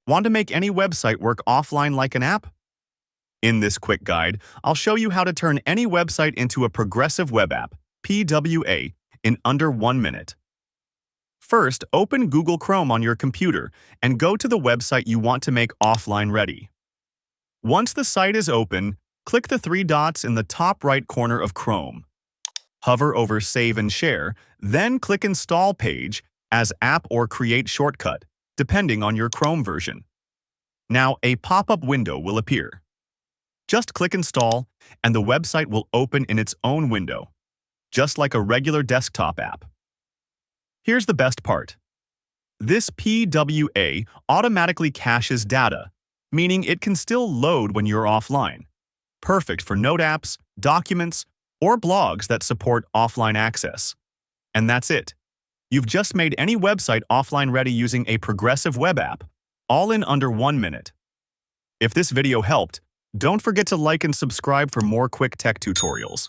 Want to make any website work offline like an app? In this quick guide, I'll show you how to turn any website into a progressive web app, PWA, in under 1 minute. First, open Google Chrome on your computer and go to the website you want to make offline ready. Once the site is open, click the 3 dots in the top right corner of Chrome. Hover over Save and Share, then click Install Page as App or Create Shortcut, depending on your Chrome version. Now, a pop-up window will appear. Just click Install, and the website will open in its own window, just like a regular desktop app. Here's the best part. This PWA automatically caches data, meaning it can still load when you're offline. Perfect for note apps, documents, or blogs that support offline access. And that's it. You've just made any website offline ready using a progressive web app, all in under 1 minute. If this video helped, don't forget to like and subscribe for more quick tech tutorials.